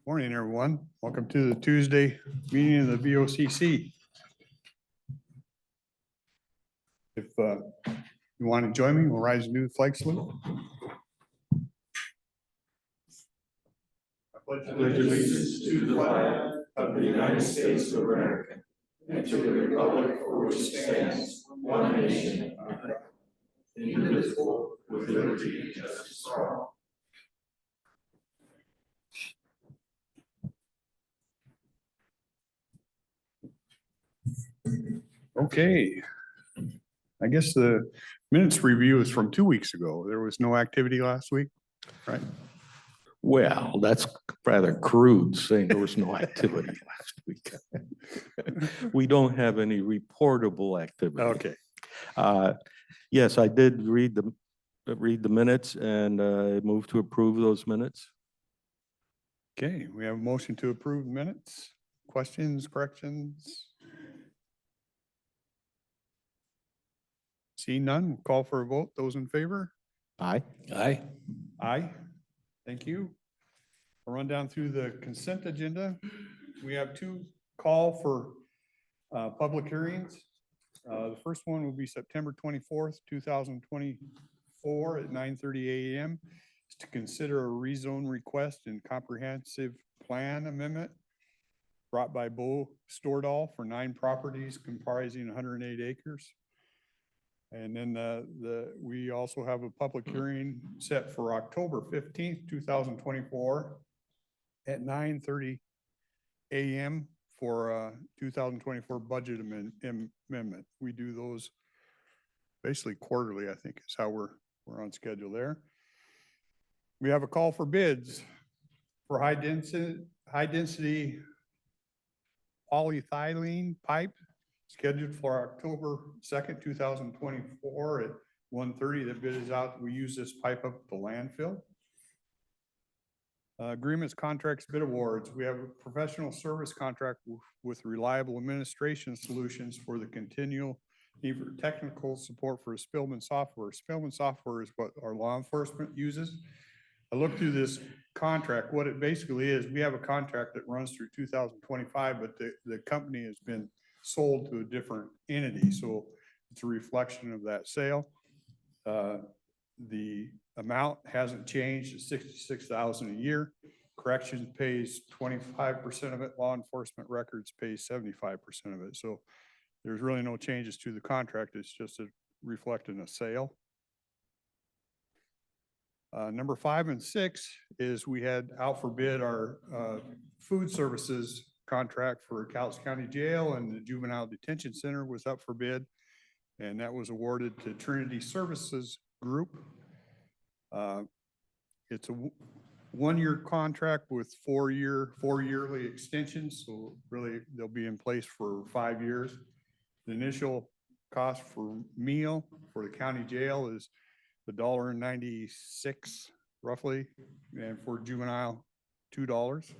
Morning, everyone. Welcome to the Tuesday meeting of the VOCC. If you want to join me, we'll rise and do the flag salute. I pledge Allegiance to the flag of the United States of America and to the republic for which it stands, one nation, under God, indivisible, with liberty and justice for all. Okay. I guess the minutes review is from 2 weeks ago. There was no activity last week, right? Well, that's rather crude saying there was no activity last week. We don't have any reportable activity. Okay. Yes, I did read the minutes and move to approve those minutes. Okay, we have a motion to approve minutes. Questions, corrections? See none, call for a vote. Those in favor? Aye. Aye. Aye. Thank you. I'll run down through the consent agenda. We have two call for public hearings. The first one will be September 24th, 2024 at 9:30 a.m. It's to consider a rezone request and comprehensive plan amendment brought by Bo Stordahl for 9 properties comprising 108 acres. And then we also have a public hearing set for October 15th, 2024 at 9:30 a.m. for 2024 budget amendment. We do those basically quarterly, I think is how we're on schedule there. We have a call for bids for high density polyethylene pipe scheduled for October 2nd, 2024 at 1:30. The bid is out. We use this pipe up at the landfill. Agreements, contracts, bid awards. We have a professional service contract with Reliable Administration Solutions for the continual need for technical support for Spillman software. Spillman software is what our law enforcement uses. I looked through this contract. What it basically is, we have a contract that runs through 2025, but the company has been sold to a different entity. So it's a reflection of that sale. The amount hasn't changed. It's $66,000 a year. Corrections pays 25% of it. Law enforcement records pays 75% of it. So there's really no changes to the contract. It's just reflecting a sale. Number 5 and 6 is we had out for bid our food services contract for Cowlitz County Jail, and the Juvenile Detention Center was up for bid. And that was awarded to Trinity Services Group. It's a 1-year contract with 4 yearly extensions. So really they'll be in place for 5 years. The initial cost for meal for the county jail is $1.96 roughly, and for juvenile $2.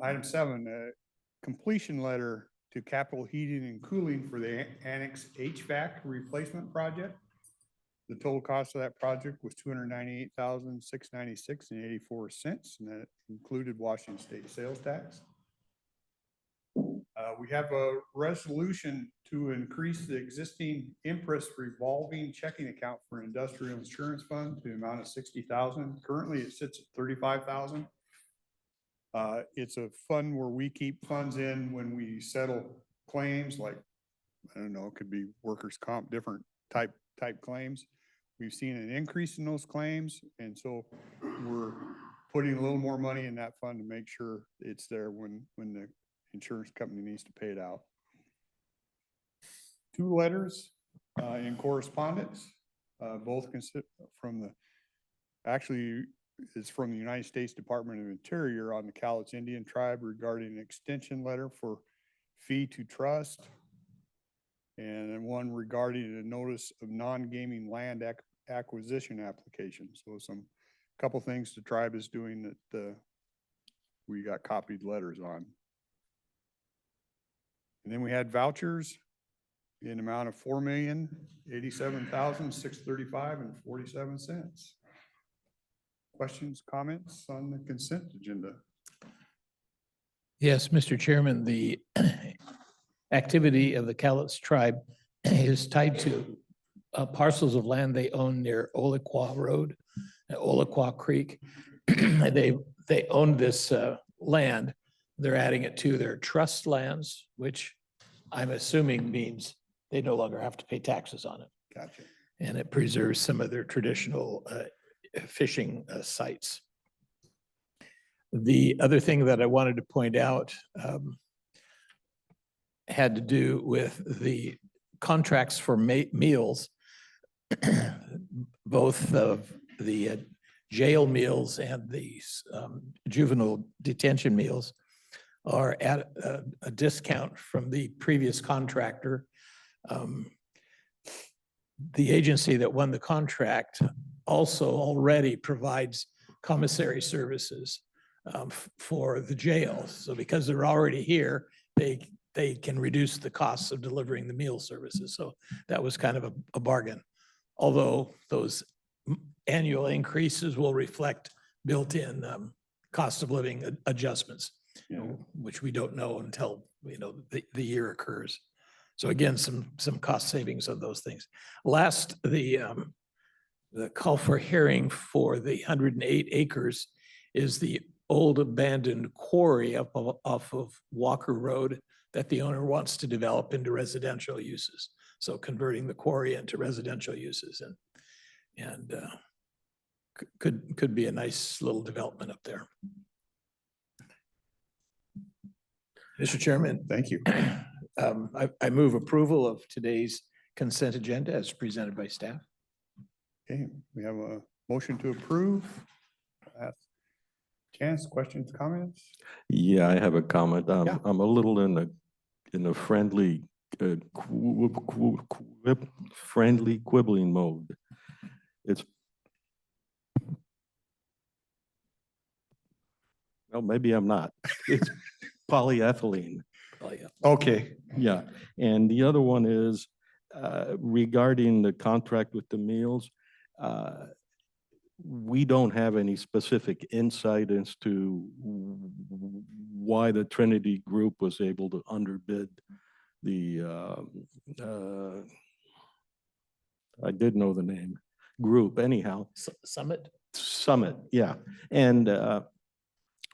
Item 7, completion letter to Capital Heating and Cooling for the Annex HVAC replacement project. The total cost of that project was $298,696.84, and that included Washington State sales tax. We have a resolution to increase the existing Empress revolving checking account for industrial insurance fund to the amount of $60,000. Currently, it sits at $35,000. It's a fund where we keep funds in when we settle claims, like, I don't know, it could be workers' comp, different type claims. We've seen an increase in those claims, and so we're putting a little more money in that fund to make sure it's there when the insurance company needs to pay it out. 2 letters in correspondence, both it's from the United States Department of Interior on the Cowlitz Indian Tribe regarding an extension letter for fee to trust, and then one regarding a notice of non-gaming land acquisition application. So couple things the tribe is doing that we got copied letters on. And then we had vouchers. in amount of $4,087,635.47. Questions, comments on the consent agenda? Yes, Mr. Chairman, the activity of the Cowlitz tribe is tied to parcels of land they own near Olikwa Road, Olikwa Creek. They own this land. They're adding it to their trust lands, which I'm assuming means they no longer have to pay taxes on it. Gotcha. And it preserves some of their traditional fishing sites. The other thing that I wanted to point out had to do with the contracts for meals. Both of the jail meals and the juvenile detention meals are at a discount from the previous contractor. The agency that won the contract also already provides commissary services for the jail. So because they're already here, they can reduce the costs of delivering the meal services. So that was kind of a bargain. Although those annual increases will reflect built-in cost of living adjustments, which we don't know until the year occurs. So again, some cost savings of those things. Last, the call for hearing for the 108 acres is the old abandoned quarry off of Walker Road that the owner wants to develop into residential uses. So converting the quarry into residential uses and could be a nice little development up there. Mr. Chairman. Thank you. I move approval of today's consent agenda as presented by staff. Okay, we have a motion to approve. Chance, questions, comments? Yeah, I have a comment. Yeah. I'm a little in a friendly, friendly quibbling mode. It's, well, maybe I'm not. It's polyethylene. Oh, yeah. Okay. Yeah, and the other one is regarding the contract with the meals. We don't have any specific insight as to why the Trinity Group was able to underbid the, I did know the name, group anyhow. Summit? Summit, yeah. And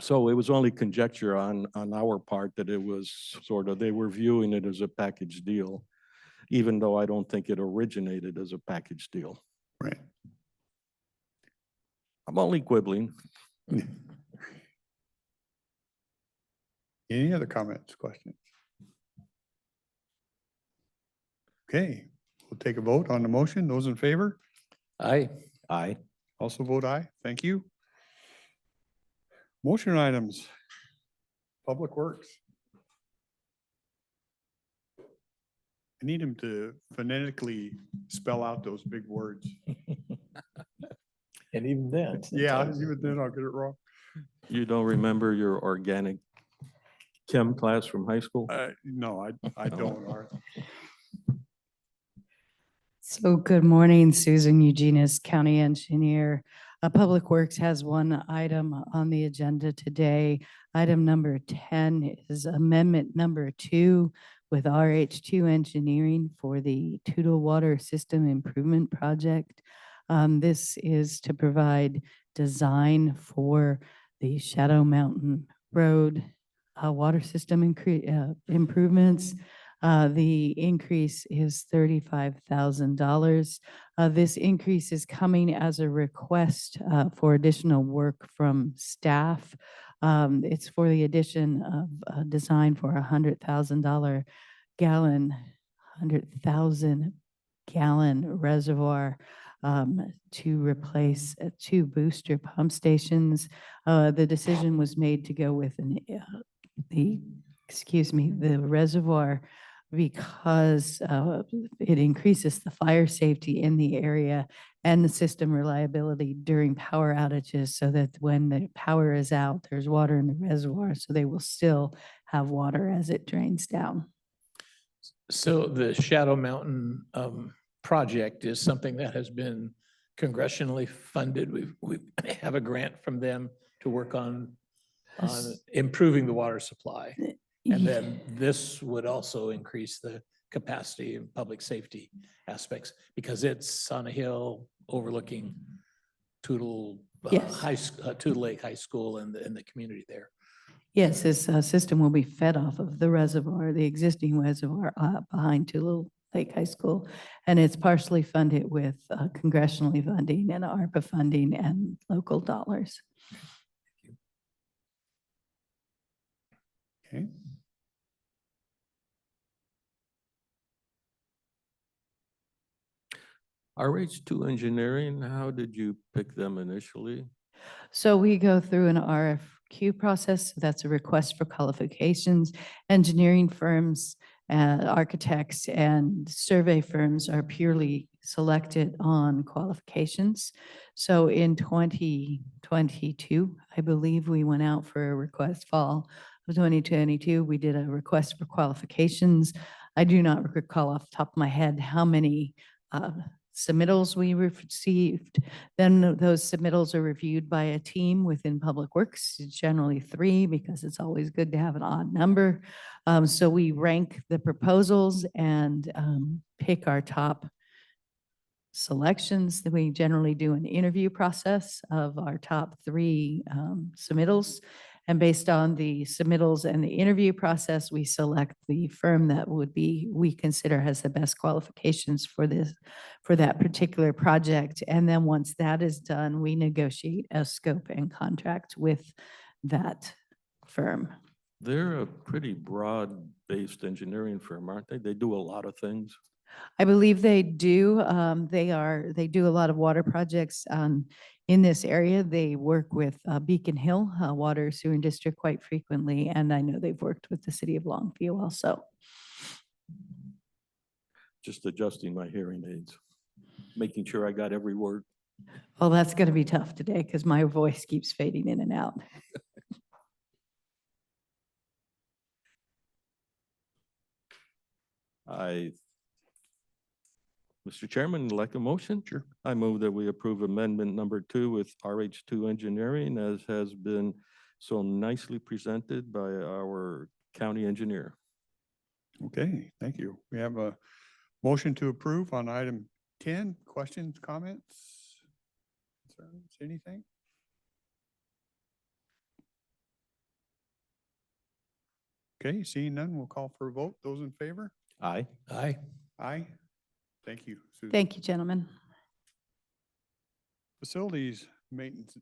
so it was only conjecture on our part that it was sort of, they were viewing it as a package deal, even though I don't think it originated as a package deal. Right. I'm only quibbling. Any other comments, questions? Okay, we'll take a vote on the motion. Those in favor? Aye. Aye. Also vote aye. Thank you. Motion items. Public Works. I need him to phonetically spell out those big words. And even then. Yeah, sometimes- even then I'll get it wrong. You don't remember your organic chem class from high school? No, I don't, Art. So good morning, Susan Eugenius, County Engineer. Public Works has one item on the agenda today. Item number 10 is amendment number 2 with RH2 Engineering for the Toutle Water System Improvement Project. This is to provide design for the Shadow Mountain Road water system improvements. The increase is $35,000. This increase is coming as a request for additional work from staff. It's for the addition of a design for $100,000 gallon reservoir to replace 2 booster pump stations. The decision was made to go with the reservoir because it increases the fire safety in the area and the system reliability during power outages so that when the power is out, there's water in the reservoir, so they will still have water as it drains down. So the Shadow Mountain project is something that has been congressionally funded. We have a grant from them to work on improving the water supply. And Ye- then this would also increase the capacity and public safety aspects because it's on a hill overlooking Tootle Yes. Tootle Lake High School and the community there. Yes, this system will be fed off of the reservoir, the existing reservoir behind Tulu Lake High School. And it's partially funded with congressionally funding and ARPA funding and local dollars. Okay. RH2 Engineering, how did you pick them initially? So we go through an RFQ process. That's a request for qualifications. Engineering firms, architects, and survey firms are purely selected on qualifications. So in 2022, I believe we went out for a request fall of 2022. We did a request for qualifications. I do not recall off the top of my head how many submittals we received. Then those submittals are reviewed by a team within Public Works, generally 3, because it's always good to have an odd number. So we rank the proposals and pick our top selections. That we generally do an interview process of our top 3 submittals. And based on the submittals and the interview process, we select the firm that we consider has the best qualifications for that particular project. And then once that is done, we negotiate a scope and contract with that firm. They're a pretty broad-based engineering firm, aren't they? They do a lot of things. I believe they do. They do a lot of water projects in this area. They work with Beacon Hill Water Sewer District quite frequently, and I know they've worked with the city of Longview also. Just adjusting my hearing aids, making sure I got every word. Well, that's going to be tough today because my voice keeps fading in and out. Mr. Chairman, like a motion? Sure. I move that we approve amendment number 2 with RH2 Engineering as has been so nicely presented by our county engineer. Okay, thank you. We have a motion to approve on item 10. Questions, comments, concerns, anything? Okay, seeing none, we'll call for a vote. Those in favor? Aye. Aye. Aye. Thank you, Susan. Thank you, gentlemen. Facilities maintenance.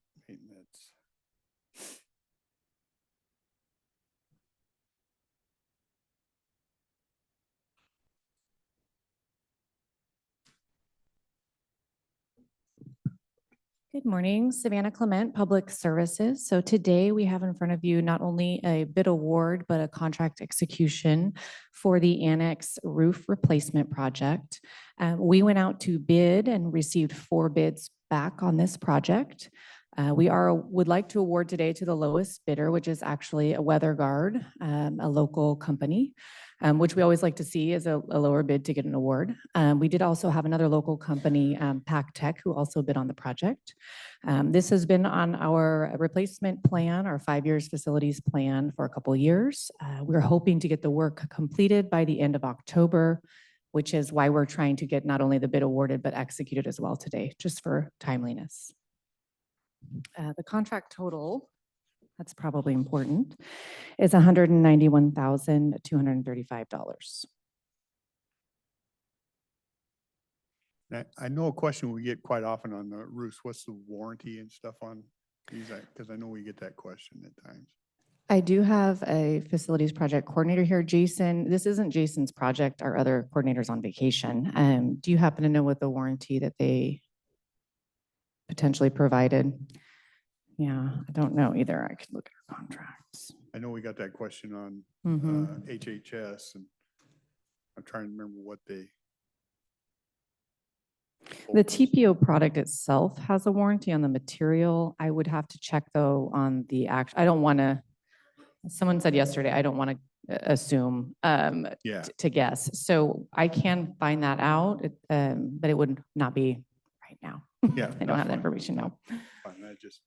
Good morning, Savannah Clement, Public Services. So today we have in front of you not only a bid award, but a contract execution for the annex roof replacement project. We went out to bid and received 4 bids back on this project. We would like to award today to the lowest bidder, which is actually a WeatherGuard, a local company, which we always like to see as a lower bid to get an award. We did also have another local company, Pac Tech, who also bid on the project. This has been on our replacement plan, our 5 years facilities plan for a couple of years. We're hoping to get the work completed by the end of October, which is why we're trying to get not only the bid awarded, but executed as well today, just for timeliness. The contract total, that's probably important, is $191,235. I know a question we get quite often on the roofs, what's the warranty and stuff on these? Because I know we get that question at times. I do have a facilities project coordinator here, Jason. This isn't Jason's project. Our other coordinator's on vacation. Do you happen to know what the warranty that they potentially provided? Yeah, I don't know either. I could look at our contracts. I know we got that question on Mhm. HHS, and I'm trying to remember what they. The TPO product itself has a warranty on the material. I would have to check though on the I don't want to, someone said yesterday, I don't want to assume, Yeah. to guess. So I can find that out, but it would not be right now. Yeah, I don't that's have that fine. information now. Fine, I just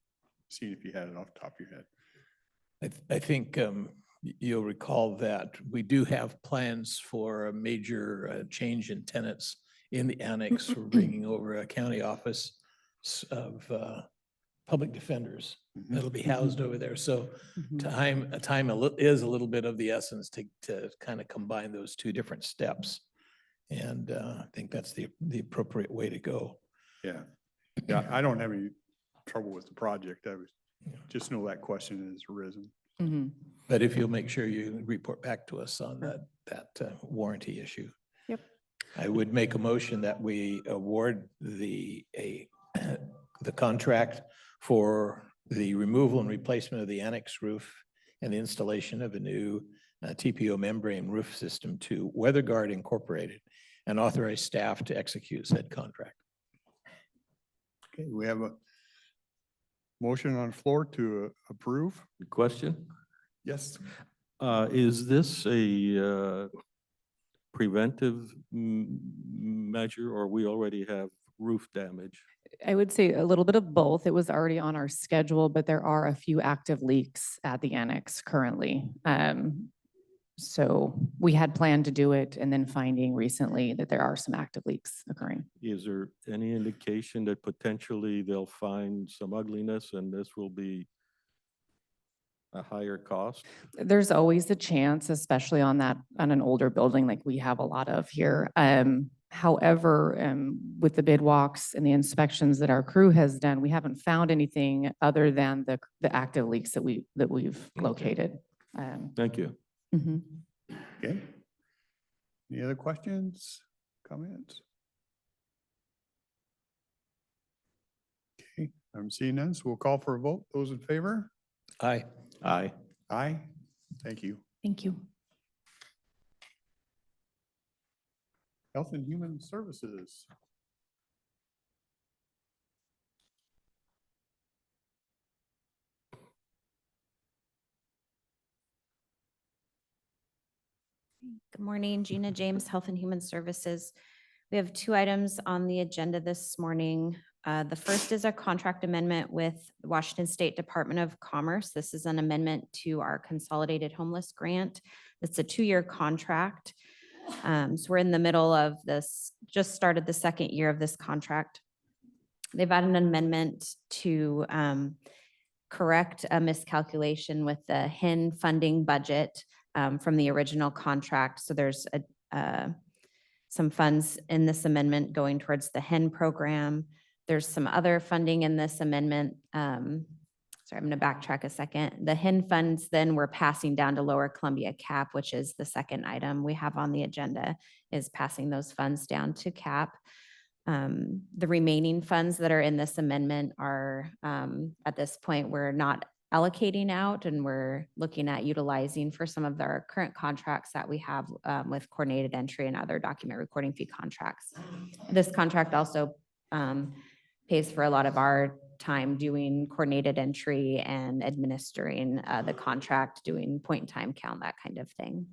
seen if you had it off the top of your head. I think you'll recall that we do have plans for a major change in tenants in the annex. We're bringing over a county office of public defenders Mhm. that'll be housed over there. So Mhm. time is a little bit of the essence to kind of combine those two different steps. And I think that's the appropriate way to go. Yeah. Yeah, I don't have any trouble with the project. I was, just know that question has arisen. Mhm. But if you'll make sure you report back to us on that warranty issue. Yep. I would make a motion that we award the contract for the removal and replacement of the annex roof and the installation of a new TPO membrane roof system to WeatherGuard Incorporated and authorize staff to execute said contract. Okay, we have a motion on the floor to approve. Question? Yes. Is this a preventive measure, or we already have roof damage? I would say a little bit of both. It was already on our schedule, but there are a few active leaks at the annex currently. So we had planned to do it and then finding recently that there are some active leaks occurring. Is there any indication that potentially they'll find some ugliness and this will be a higher cost? There's always a chance, especially on an older building like we have a lot of here. However, with the bid walks and the inspections that our crew has done, we haven't found anything other than the active leaks that we've located. Thank you. Mhm. Okay. Any other questions, comments? Okay, I'm seeing none, so we'll call for a vote. Those in favor? Aye. Aye. Aye. Thank you. Thank you. Health and Human Services. Good morning, Gina James, Health and Human Services. We have two items on the agenda this morning. The first is a contract amendment with the Washington State Department of Commerce. This is an amendment to our Consolidated Homeless Grant. It's a 2-year contract. So we're in the middle of this, just started the second year of this contract. They've had an amendment to correct a miscalculation with the HIN funding budget from the original contract. So there's some funds in this amendment going towards the HIN program. There's some other funding in this amendment. Sorry, I'm going to backtrack a second. The HIN funds then we're passing down to Lower Columbia CAP, which is the second item we have on the agenda, is passing those funds down to CAP. The remaining funds that are in this amendment are, at this point, we're not allocating out, and we're looking at utilizing for some of our current contracts that we have with coordinated entry and other document recording fee contracts. This contract also pays for a lot of our time doing coordinated entry and administering the contract, doing point in time count, that kind of thing.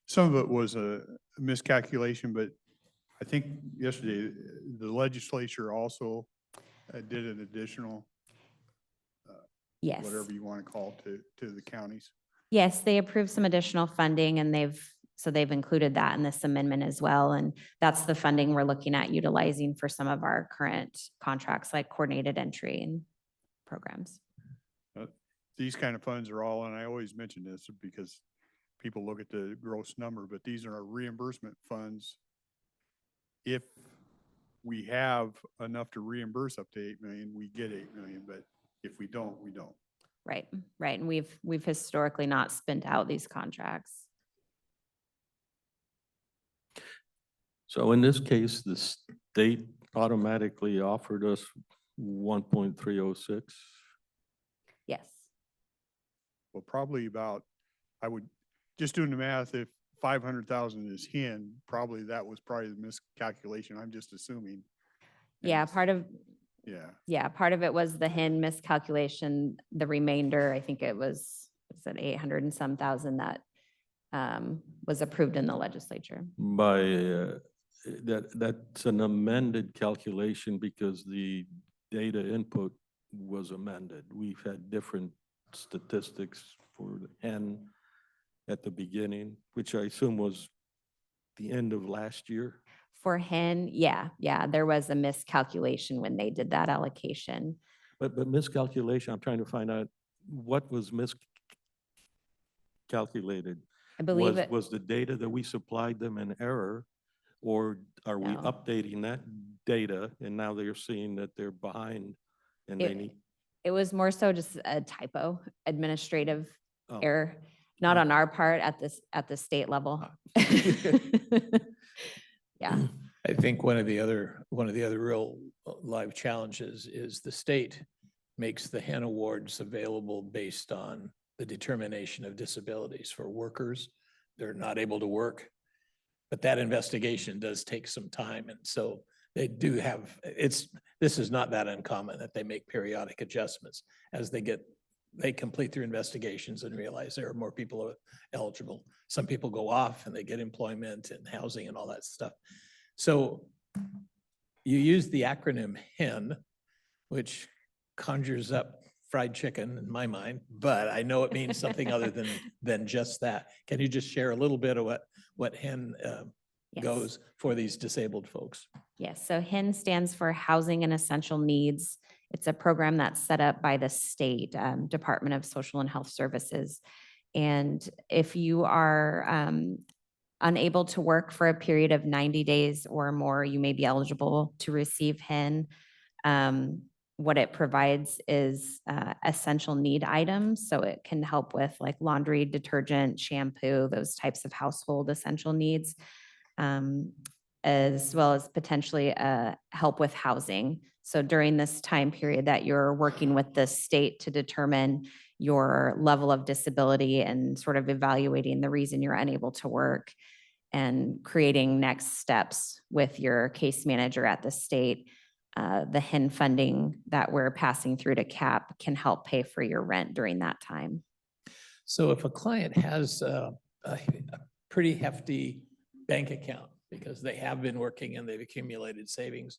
Some of it was a miscalculation, but I think yesterday, the legislature also did an additional, Yes. whatever you want to call it, to the counties. Yes, they approved some additional funding, and they've included that in this amendment as well. And that's the funding we're looking at utilizing for some of our current contracts, like coordinated entry and programs. These kind of funds are all, and I always mention this because people look at the gross number, but these are our reimbursement funds. If we have enough to reimburse up to 8 million, we get 8 million, but if we don't, we don't. Right, right. And we've historically not spent out these contracts. So in this case, the state automatically offered us 1.306. Yes. Well, probably about, I would, just doing the math, if 500,000 is HIN, probably that was probably the miscalculation. I'm just assuming. Yeah, And- part of Yeah, Yeah, part of it was the HIN miscalculation. The remainder, I think it was is it 800 and some thousand that was approved in the legislature. By, that's an amended calculation because the data input was amended. We've had different statistics for the hen at the beginning, which I assume was the end of last year. For hen, yeah, there was a miscalculation when they did that allocation. But miscalculation, I'm trying to find out what was miscalculated. I believe Was, it, was the data that we supplied them in error? Or are we No. updating that data and now they're seeing that they're behind and they It- need? it was more so just a typo, administrative Oh. error, not Oh. on our part at the state level. Yeah, I think one of the other real live challenges is the state makes the HEN awards available based on the determination of disabilities for workers. They're not able to work. But that investigation does take some time. And so they do have, this is not that uncommon that they make periodic adjustments as they complete their investigations and realize there are more people eligible. Some people go off and they get employment and housing and all that stuff. So you use the acronym HEN, which conjures up fried chicken in my mind, but I know it means something other than just that. Can you just share a little bit of what HEN yes. goes for these disabled folks? Yes, so HEN stands for Housing and Essential Needs. It's a program that's set up by the state Department of Social and Health Services. And if you are unable to work for a period of 90 days or more, you may be eligible to receive HEN. What it provides is essential need items. So it can help with like laundry, detergent, shampoo, those types of household essential needs, as well as potentially help with housing. So during this time period that you're working with the state to determine your level of disability and sort of evaluating the reason you're unable to work and creating next steps with your case manager at the state, the HEN funding that we're passing through to CAP can help pay for your rent during that time. So if a client has a pretty hefty bank account because they have been working and they've accumulated savings,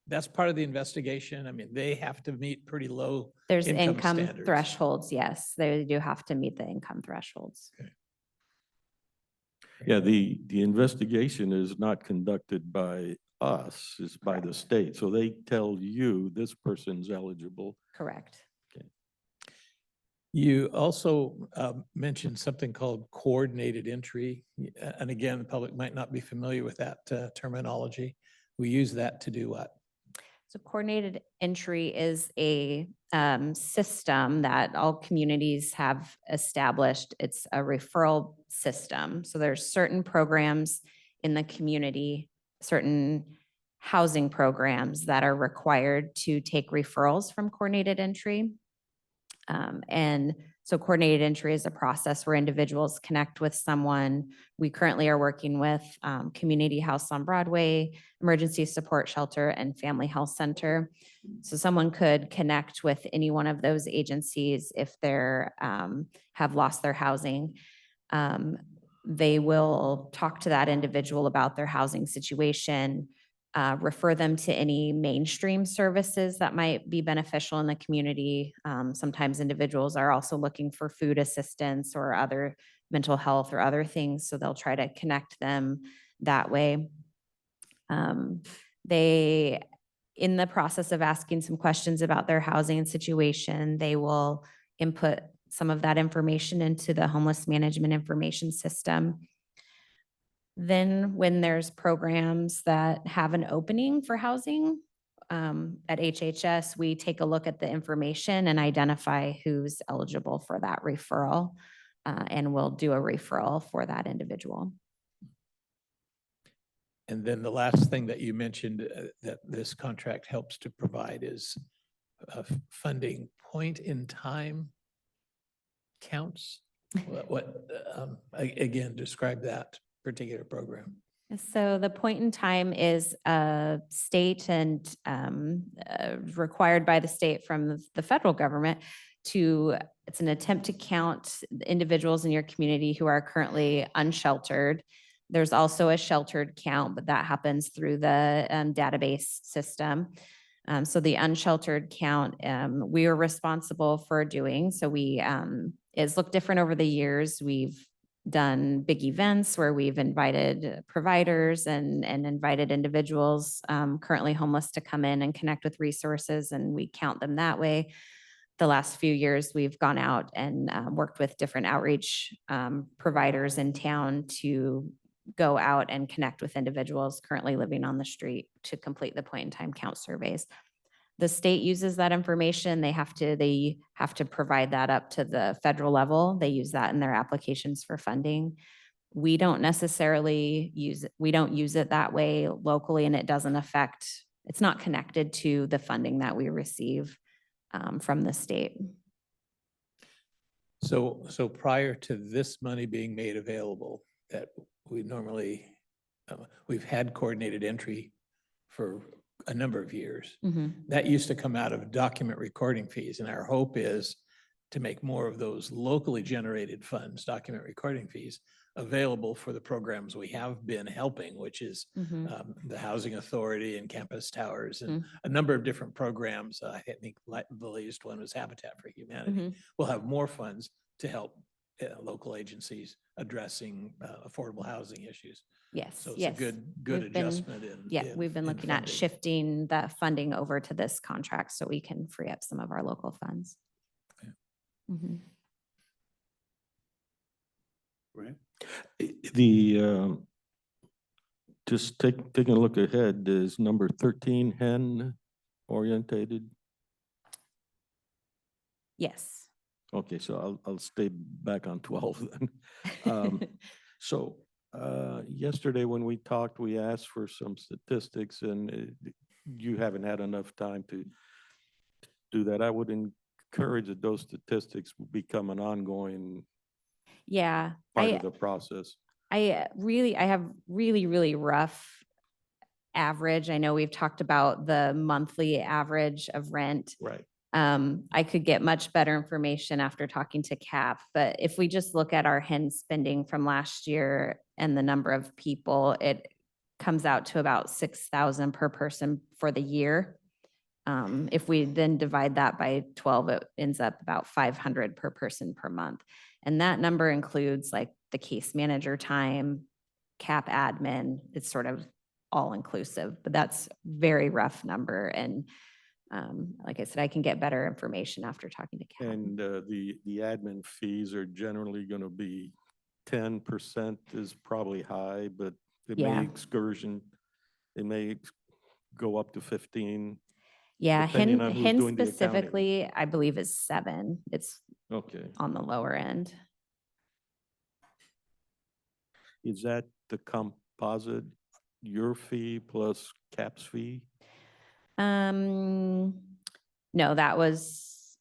that's part of the investigation. I mean, they have to meet pretty low There's income income standards. thresholds, yes, they do have to meet the income thresholds. Yeah, the investigation is not conducted by us, it's by the state. So they tell you this person's eligible. Correct. You also mentioned something called coordinated entry. And again, the public might not be familiar with that terminology. We use that to do what? So coordinated entry is a system that all communities have established. It's a referral system. So there's certain programs in the community, certain housing programs that are required to take referrals from coordinated entry. And so coordinated entry is a process where individuals connect with someone. We currently are working with Community House on Broadway, Emergency Support Shelter, and Family Health Center. So someone could connect with any one of those agencies if they're have lost their housing. They will talk to that individual about their housing situation, refer them to any mainstream services that might be beneficial in the community. Sometimes individuals are also looking for food assistance or other mental health or other things, so they'll try to connect them that way. They, in the process of asking some questions about their housing situation, they will input some of that information into the homeless management information system. Then when there's programs that have an opening for housing at HHS, we take a look at the information and identify who's eligible for that referral, and we'll do a referral for that individual. And then the last thing that you mentioned that this contract helps to provide is funding point in time counts. Again, describe that particular program. So the point in time is state and required by the state from the federal government to it's an attempt to count the individuals in your community who are currently unsheltered. There's also a sheltered count, but that happens through the database system. So the unsheltered count, we are responsible for doing. So it's looked different over the years. We've done big events where we've invited providers and invited individuals currently homeless to come in and connect with resources, and we count them that way. The last few years, we've gone out and worked with different outreach providers in town to go out and connect with individuals currently living on the street to complete the point in time count surveys. The state uses that information. They have to provide that up to the federal level. They use that in their applications for funding. We don't necessarily use it. We don't use it that way locally, and it doesn't affect, it's not connected to the funding that we receive from the state. So prior to this money being made available, that we normally, we've had coordinated entry for a number of years. That used to come out of document recording fees, and our hope is to make more of those locally generated funds, document recording fees, available for the programs we have been helping, which is the Housing Authority and Campus Towers and a number of different programs. I think the latest one was Habitat for Humanity. We'll have more funds to help local agencies addressing affordable housing issues. Yes, So it's yes. a good We've been- adjustment in. Yeah, we've been in looking at funding. shifting the funding over to this contract so we can free up some of our local funds. Mhm. Go ahead. Just taking a look ahead, is number 13 hen orientated? Yes. Okay, so I'll stay back on 12 then. So yesterday when we talked, we asked for some statistics, and you haven't had enough time to do that. I would encourage that those statistics will become an ongoing Yeah, part of the process. I have really rough average. I know we've talked about the monthly average of rent. Right. I could get much better information after talking to CAP, but if we just look at our hen spending from last year and the number of people, it comes out to about 6,000 per person for the year. If we then divide that by 12, it ends up about 500 per person per month. And that number includes like the case manager time, CAP admin, it's sort of all inclusive, but that's very rough number. And like I said, I can get better information after talking to CAP. And the admin fees are generally going to be 10% is probably high, but it Yeah. may it may go up to 15. Yeah, depending on who's hen doing the accounting. specifically, I believe is 7. It's Okay. on the lower end. Is that the composite, your fee plus CAP's fee? No, that was,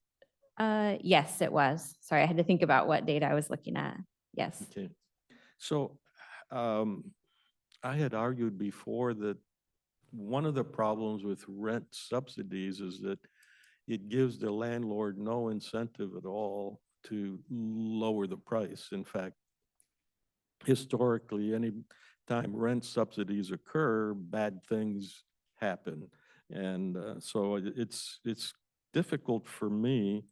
yes, it was. Sorry, I had to think about what data I was looking at. Yes. Okay. So I had argued before that one of the problems with rent subsidies is that it gives the landlord no incentive at all to lower the price. In fact, historically, any time rent subsidies occur, bad things happen. And so it's difficult for me.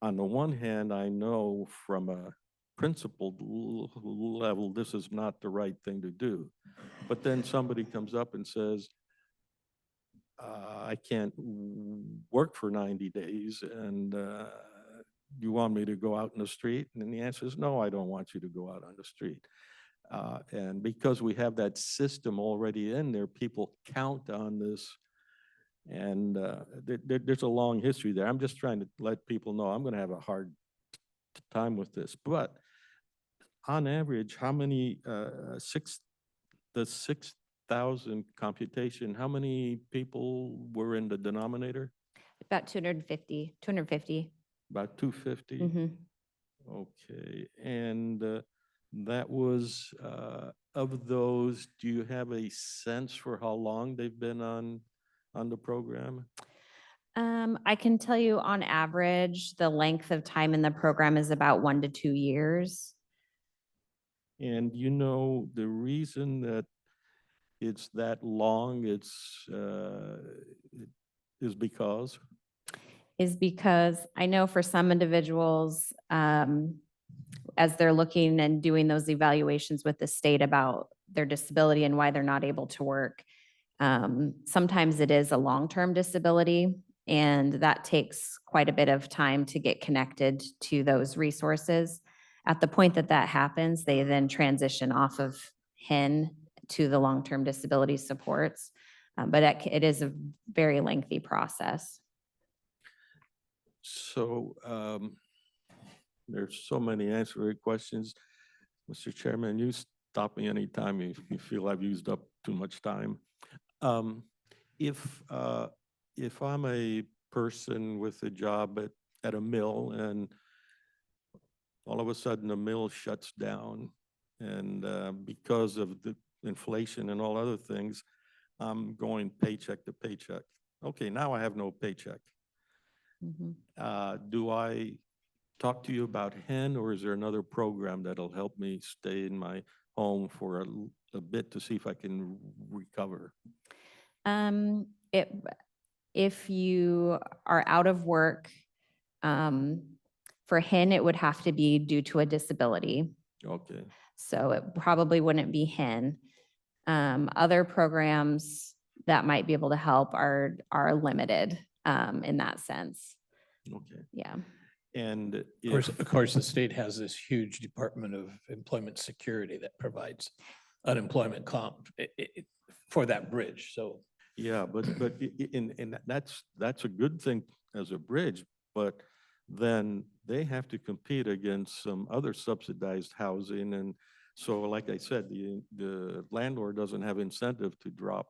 On the one hand, I know from a principled level, this is not the right thing to do. But then somebody comes up and says, I can't work for 90 days and you want me to go out in the street? And the answer is no, I don't want you to go out on the street. And because we have that system already in there, people count on this. And there's a long history there. I'm just trying to let people know I'm going to have a hard time with this. But on average, how many, the 6,000 computation, how many people were in the denominator? About 250. About 250? Mhm. Okay, and that was, of those, do you have a sense for how long they've been on the program? I can tell you on average, the length of time in the program is about 1 to 2 years. And you know, the reason that it's that long, is because, Is because I know for some individuals, as they're looking and doing those evaluations with the state about their disability and why they're not able to work, sometimes it is a long-term disability, and that takes quite a bit of time to get connected to those resources. At the point that that happens, they then transition off of HIN to the long-term disability supports. But it is a very lengthy process. so, there's so many answering questions. Mr. Chairman, you stop me anytime if you feel I've used up too much time. Um, if I'm a person with a job at a mill and all of a sudden the mill shuts down and because of the inflation and all other things, I'm going paycheck to paycheck. Okay, now I have no paycheck. Mhm. Do I talk to you about HEN, or is there another program that'll help me stay in my home for a bit to see if I can recover? Um, it, if you are out of work, for HIN, it would have to be due to a disability. Okay, So it probably wouldn't be HIN. Other programs that might be able to help are limited, in that sense. okay. Yeah. And Of course, the state has this huge Department of Employment Security that provides unemployment comp for that bridge, so. yeah, but and that's a good thing as a bridge, but then they have to compete against some other subsidized housing. And so, like I said, the landlord doesn't have incentive to drop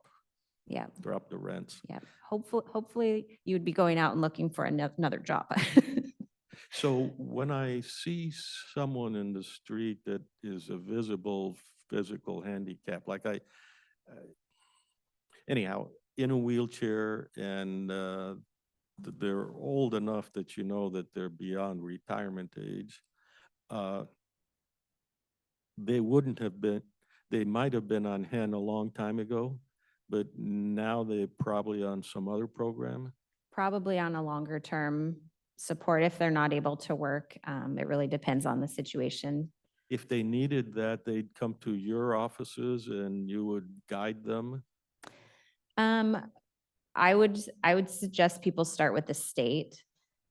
Yeah. the rents. Yeah. Hopefully you'd be going out and looking for another job. So when I see someone in the street that is a visible physical handicap, like anyhow, in a wheelchair and they're old enough that you know that they're beyond retirement age, they wouldn't have been, they might have been on HEN a long time ago, but now they're probably on some other program. Probably on a longer term support if they're not able to work. It really depends on the situation. If they needed that, they'd come to your offices and you would guide them. I would suggest people start with the state.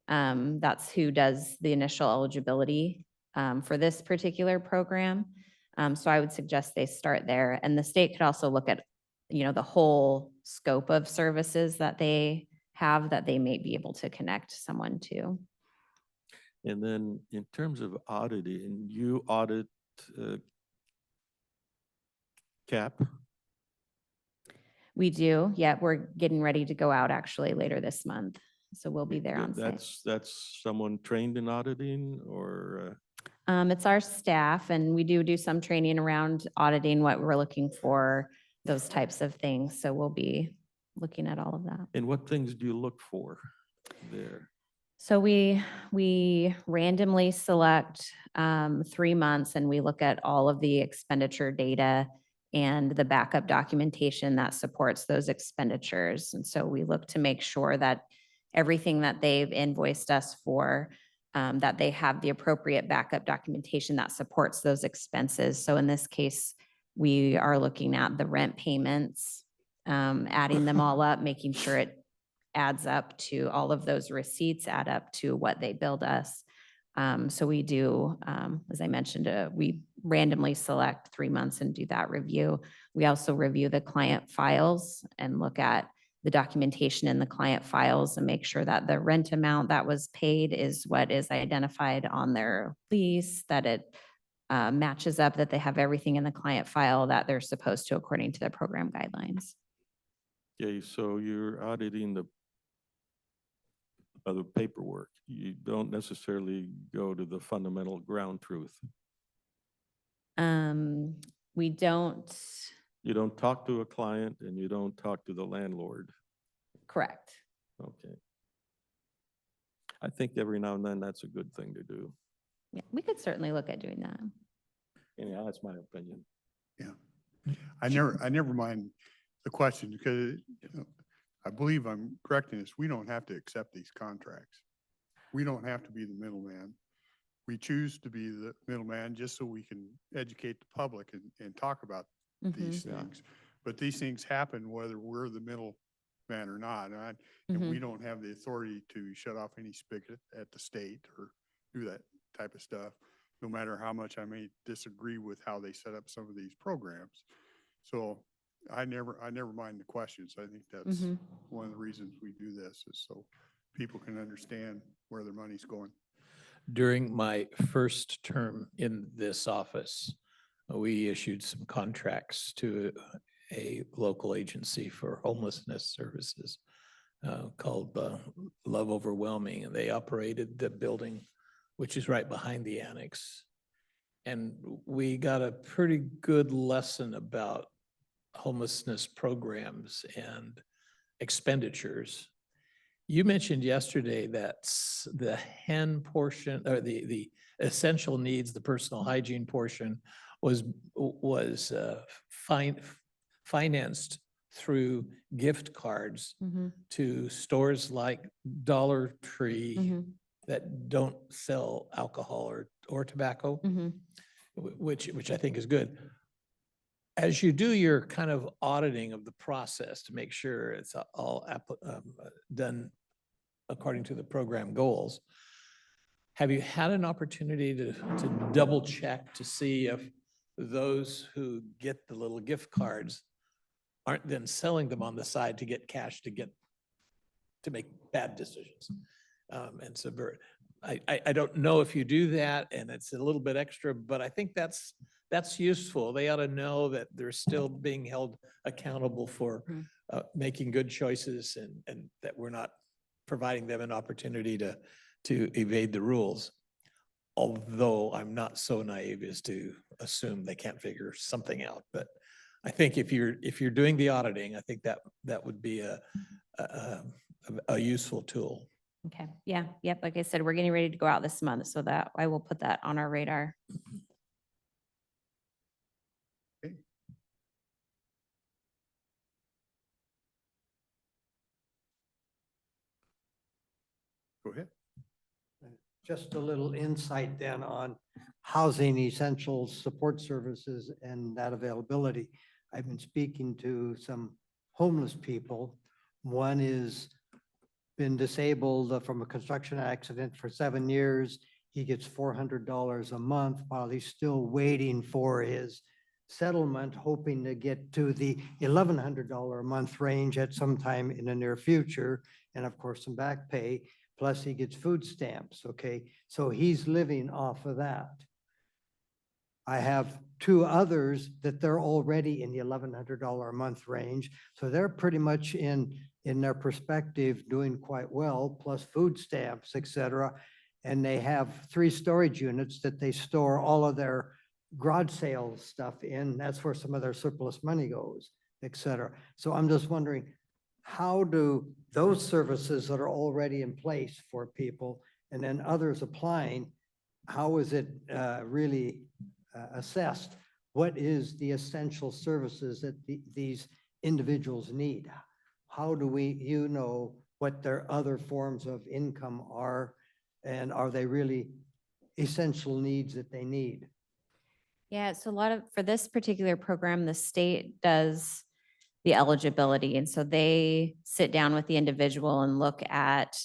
That's who does the initial eligibility for this particular program. So I would suggest they start there, and the state could also look at, the whole scope of services that they have that they may be able to connect someone to. And then in terms of auditing, you audit CAP? We do. Yeah, we're getting ready to go out actually later this month. So we'll be there on site. That's someone trained in auditing or? It's our staff, and we do some training around auditing, what we're looking for, those types of things. So we'll be looking at all of that. And what things do you look for there? So we randomly select 3 months, and we look at all of the expenditure data and the backup documentation that supports those expenditures. And so we look to make sure that everything that they've invoiced us for, that they have the appropriate backup documentation that supports those expenses. So in this case, we are looking at the rent payments, adding them all up, making sure it adds up to all of those receipts, add up to what they billed us. So we do, as I mentioned, we randomly select 3 months and do that review. We also review the client files and look at the documentation in the client files and make sure that the rent amount that was paid is what is identified on their lease, that it matches up, that they have everything in the client file that they're supposed to according to the program guidelines. Okay, so you're auditing the other paperwork. You don't necessarily go to the fundamental ground truth. We don't, You don't talk to a client and you don't talk to the landlord. correct. Okay. I think every now and then that's a good thing to do. Yeah, we could certainly look at doing that. Anyhow, that's my opinion. I never mind the question because I believe I'm correct in this. We don't have to accept these contracts. We don't have to be the middleman. We choose to be the middleman just so we can educate the public and talk about these Yeah. things. But these things happen whether we're the middleman or not. And we don't have the authority to shut off any spigot at the state or do that type of stuff, no matter how much I may disagree with how they set up some of these programs. So I never mind the questions. I think that's Mhm. one of the reasons we do this is so people can understand where their money's going. During my first term in this office, we issued some contracts to a local agency for homelessness services called Love Overwhelming, and they operated the building, which is right behind the annex. And we got a pretty good lesson about homelessness programs and expenditures. You mentioned yesterday that the HEN portion, or the essential needs, the personal hygiene portion was financed through gift cards Mhm. to stores like Dollar Tree Mhm. that don't sell alcohol or tobacco, Mhm. which I think is good. As you do your kind of auditing of the process to make sure it's all done according to the program goals, have you had an opportunity to double check to see if those who get the little gift cards aren't then selling them on the side to get cash to make bad decisions and subvert? I don't know if you do that and it's a little bit extra, but I think that's useful. They ought to know that they're still being held accountable for making good choices and that we're not providing them an opportunity to evade the rules. Although I'm not so naive as to assume they can't figure something out. But I think if you're doing the auditing, I think that would be a useful tool. Okay, yeah, yep, like I said, we're getting ready to go out this month, so that I will put that on our radar. Go ahead. Just a little insight then on housing essentials, support services, and that availability. I've been speaking to some homeless people. One is been disabled from a construction accident for 7 years. He gets $400 a month while he's still waiting for his settlement, hoping to get to the $1,100 a month range at some time in the near future. And of course, some back pay. Plus he gets food stamps, okay? So he's living off of that. I have two others that they're already in the $1,100 a month range. So they're pretty much in their perspective doing quite well, plus food stamps, et cetera. And they have 3 storage units that they store all of their garage sales stuff in. That's where some of their surplus money goes, et cetera. So I'm just wondering, how do those services that are already in place for people and then others applying, how is it really assessed? What is the essential services that these individuals need? How do you know what their other forms of income are, and are they really essential needs that they need? Yeah, so for this particular program, the state does the eligibility. And so they sit down with the individual and look at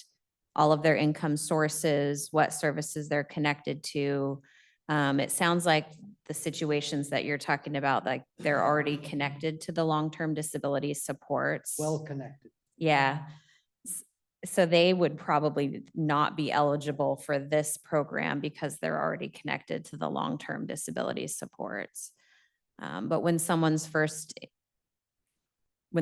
all of their income sources, what services they're connected to. It sounds like the situations that you're talking about, like they're already connected to the long-term disability supports. Well connected. Yeah. So they would probably not be eligible for this program because they're already connected to the long-term disability supports. But when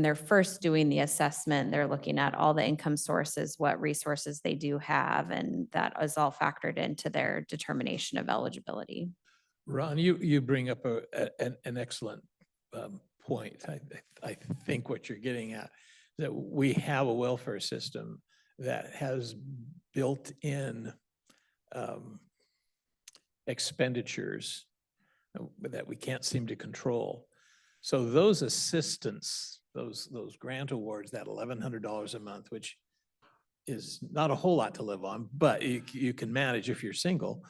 they're first doing the assessment, they're looking at all the income sources, what resources they do have, and that is all factored into their determination of eligibility. Ron, you bring up an excellent point. I think what you're getting at, that we have a welfare system that has built-in expenditures that we can't seem to control. So those assistance, those grant awards, that $1,100 a month, which is not a whole lot to live on, but you can manage if you're single.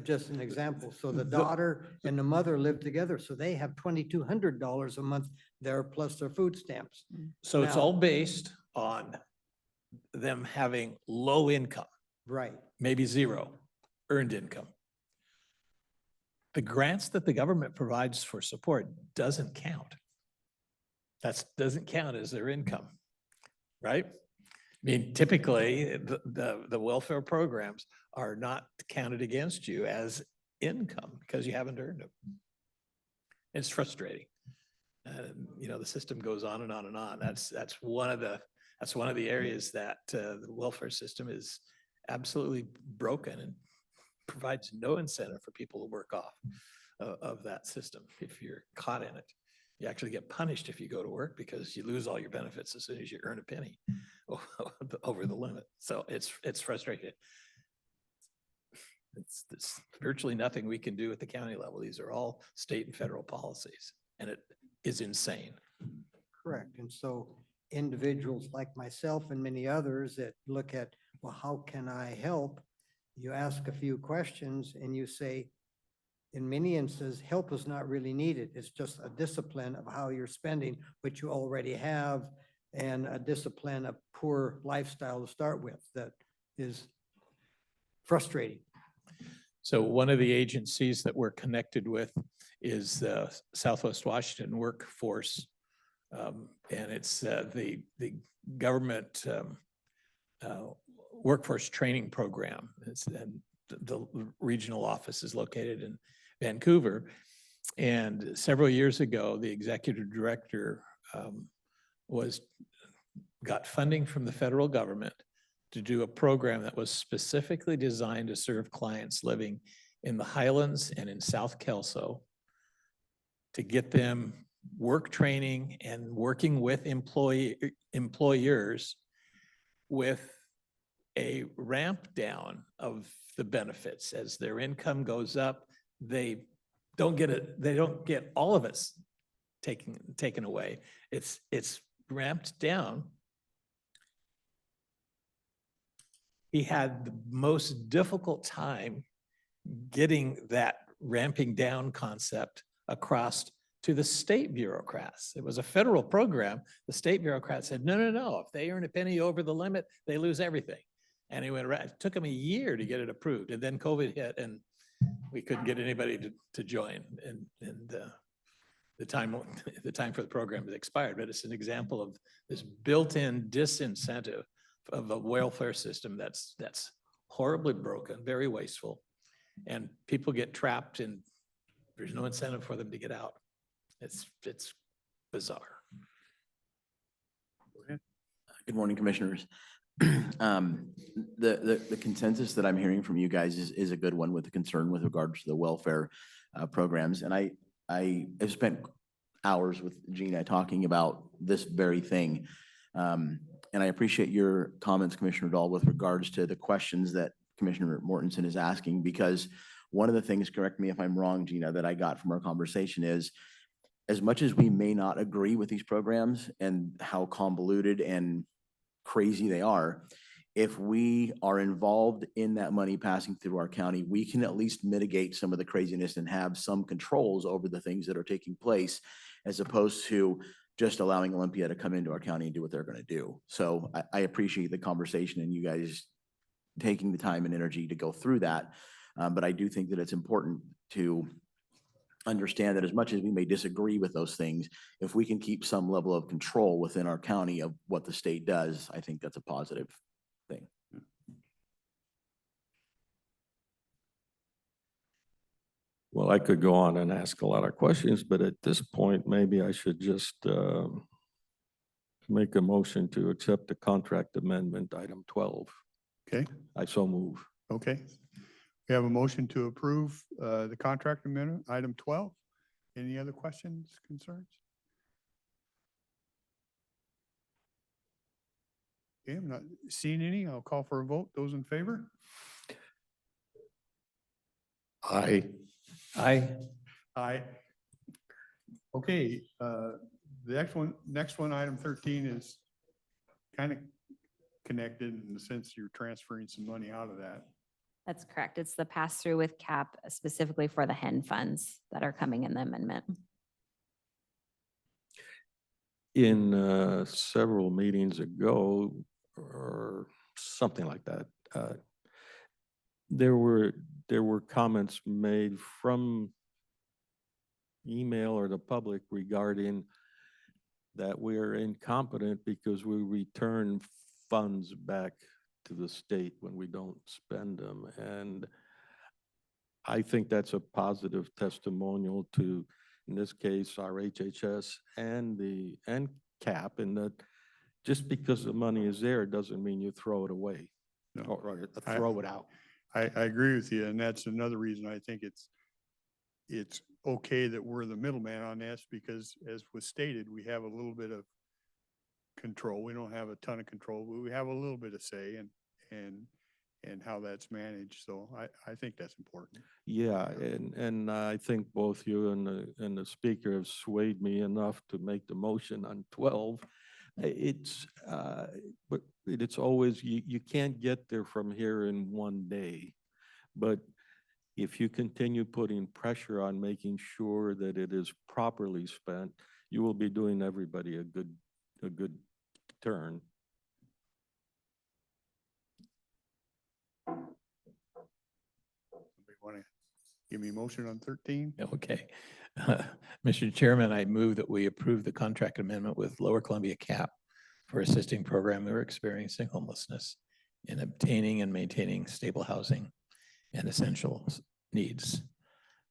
Just an example. So the The- daughter and the mother live together, so they have $2,200 a month there plus their food stamps. So it's Now- all based on them having low income, Right. maybe zero earned income. The grants that the government provides for support doesn't count. Doesn't count as their income, right? I mean, typically, the welfare programs are not counted against you as income because you haven't earned them. It's frustrating. You know, the system goes on and on and on. That's one of the areas that the welfare system is absolutely broken and provides no incentive for people to work off of that system. If you're caught in it, you actually get punished if you go to work because you lose all your benefits as soon as you earn a penny over the limit. So it's frustrating. It's virtually nothing we can do at the county level. These are all state and federal policies, and it is insane. Correct. And so individuals like myself and many others that look at, well, how can I help? You ask a few questions and you say, in many instances, help is not really needed. It's just a discipline of how you're spending what you already have and a discipline of poor lifestyle to start with that is frustrating. So one of the agencies that we're connected with is the Southwest Washington Workforce. And it's the government workforce training program. And the regional office is located in Vancouver. And several years ago, the executive director got funding from the federal government to do a program that was specifically designed to serve clients living in the Highlands and in South Kelso, to get them work training and working with employers with a ramp down of the benefits. As their income goes up, they don't get all of it taken away. It's ramped down. He had the most difficult time getting that ramping down concept across to the state bureaucrats. It was a federal program. The state bureaucrats said, no. If they earn a penny over the limit, they lose everything. And he went around. It took him a year to get it approved. And then COVID hit and we couldn't get anybody to join. And the time for the program has expired. But it's an example of this built-in disincentive of a welfare system that's horribly broken, very wasteful. And people get trapped and there's no incentive for them to get out. It's bizarre. Good morning, Commissioners. The consensus that I'm hearing from you guys is a good one with the concern with regards to the welfare programs. And I have spent hours with Gina talking about this very thing. And I appreciate your comments, Commissioner Dahl, with regards to the questions that Commissioner Mortensen is asking, because one of the things, correct me if I'm wrong, Gina, that I got from our conversation is, as much as we may not agree with these programs and how convoluted and crazy they are, if we are involved in that money passing through our county, we can at least mitigate some of the craziness and have some controls over the things that are taking place, as opposed to just allowing Olympia to come into our county and do what they're going to do. So I appreciate the conversation and you guys taking the time and energy to go through that. But I do think that it's important to understand that as much as we may disagree with those things, if we can keep some level of control within our county of what the state does, I think that's a positive thing. Well, I could go on and ask a lot of questions, but at this point, maybe I should just make a motion to accept the contract amendment, item 12. Okay, I so move. okay. We have a motion to approve the contract amendment, item 12. Any other questions, concerns? Okay, I'm not seeing any. I'll call for a vote. Those in favor? Aye. Aye. Aye. Okay, the next one, item 13 is kind of connected in the sense you're transferring some money out of that. That's correct. It's the pass-through with cap specifically for the hen funds that are coming in the amendment. In several meetings ago, or something like that, there were comments made from email or the public regarding that we are incompetent because we return funds back to the state when we don't spend them. And I think that's a positive testimonial to, in this case, our HHS and CAP, in that just because the money is there doesn't mean you throw it away No. or throw it out. I agree with you, and that's another reason I think it's okay that we're the middleman on this, because as was stated, we have a little bit of control. We don't have a ton of control, but we have a little bit of say and how that's managed. So I think that's important. Yeah, and I think both you and the speaker have swayed me enough to make the motion on 12. But it's always, you can't get there from here in one day. But if you continue putting pressure on making sure that it is properly spent, you will be doing everybody a good turn. Somebody want to give me a motion on 13? Okay. Mr. Chairman, I move that we approve the contract amendment with Lower Columbia CAP for assisting program who are experiencing homelessness in obtaining and maintaining stable housing and essential needs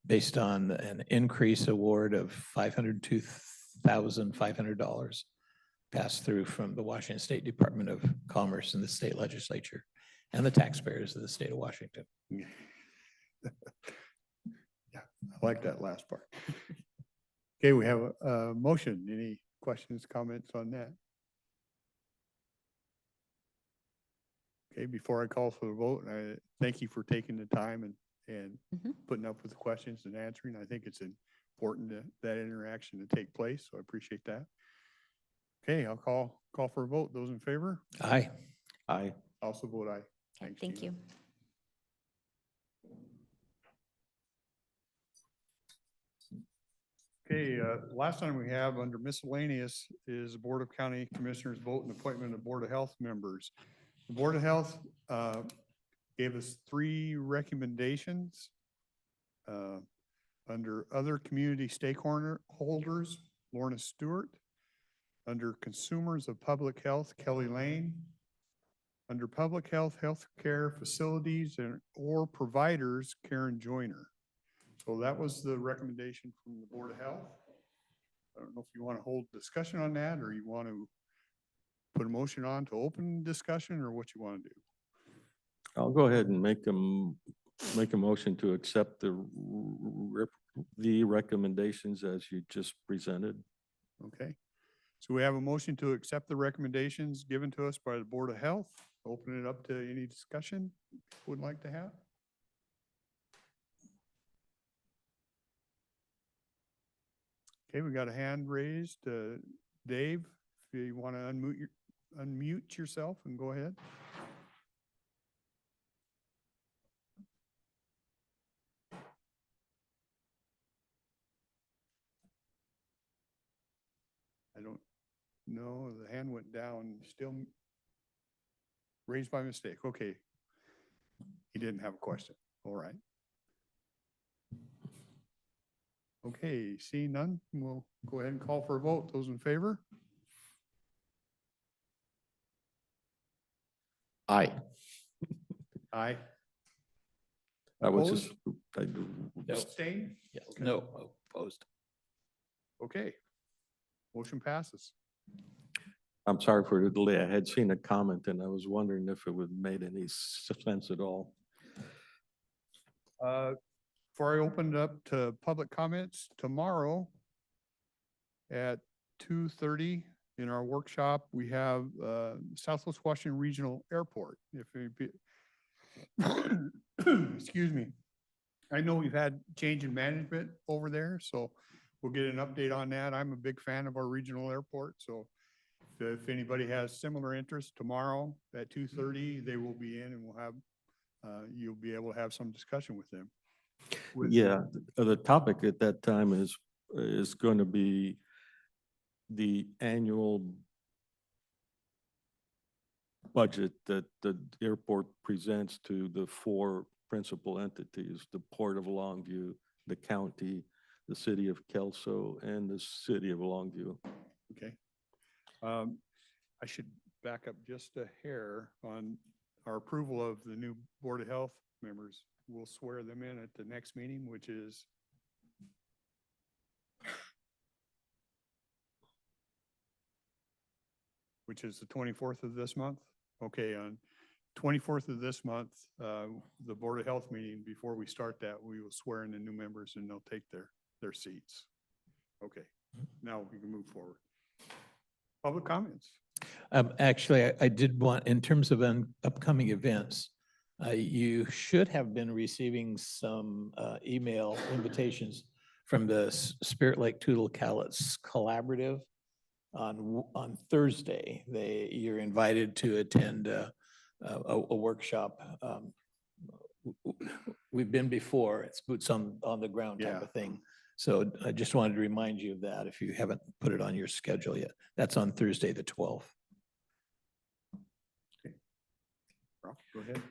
based on an increase award of $502,500 passed through from the Washington State Department of Commerce and the state legislature and the taxpayers of the state of Washington. Yeah, I like that last part. Okay, we have a motion. Any questions, comments on that? Okay, before I call for the vote, I thank you for taking the time and Mhm. putting up with the questions and answering. I think it's important that interaction to take place, so I appreciate that. Okay, I'll call for a vote. Those in favor? Aye. Aye. Also vote aye. Okay, Thanks, thank Gina. you. Okay, last time we have under miscellaneous is the Board of County Commissioners vote and appointment of Board of Health members. The Board of Health gave us 3 recommendations. Under other community stakeholders, Lorna Stewart. Under consumers of public health, Kelly Lane. Under public health, healthcare facilities or providers, Karen Joyner. So that was the recommendation from the Board of Health. I don't know if you want to hold discussion on that, or you want to put a motion on to open discussion, or what you want to do. I'll go ahead and make a motion to accept the recommendations as you just presented. Okay. So we have a motion to accept the recommendations given to us by the Board of Health. Open it up to any discussion would like to have. Okay, we got a hand raised. Dave, if you want to unmute yourself and go ahead. I don't know, the hand went down, still raised by mistake. Okay. He didn't have a question. All right. Okay, seeing none, we'll go ahead and call for a vote. Those in favor? Aye. Aye. I was just, No. Abstain? Yes. Okay. No, opposed. Okay. Motion passes. I'm sorry for the delay. I had seen a comment and I was wondering if it would made any sense at all. Before I open it up to public comments, tomorrow at 2:30, in our workshop, we have Southwest Washington Regional Airport. If it be- Excuse me. I know we've had change in management over there, so we'll get an update on that. I'm a big fan of our regional airport, so if anybody has similar interest, tomorrow at 2:30, they will be in and we'll have, you'll be able to have some discussion with them. Yeah, the topic at that time is going to be the annual budget that the airport presents to the four principal entities, the Port of Longview, the county, the city of Kelso, and the city of Longview. Okay. I should back up just a hair on our approval of the new Board of Health members. We'll swear them in at the next meeting, which is the 24th of this month. Okay, on 24th of this month, the Board of Health meeting, before we start that, we will swear in the new members and they'll take their seats. Okay, now we can move forward. Public comments. Actually, I did want, in terms of upcoming events, you should have been receiving some email invitations from the Spirit Lake Toutle Cowlitz Collaborative on Thursday. You're invited to attend a workshop. We've been before, it's boots on the ground type Yeah. of thing. So I just wanted to remind you of that if you haven't put it on your schedule yet. That's on Thursday, the 12th. Rob, go ahead.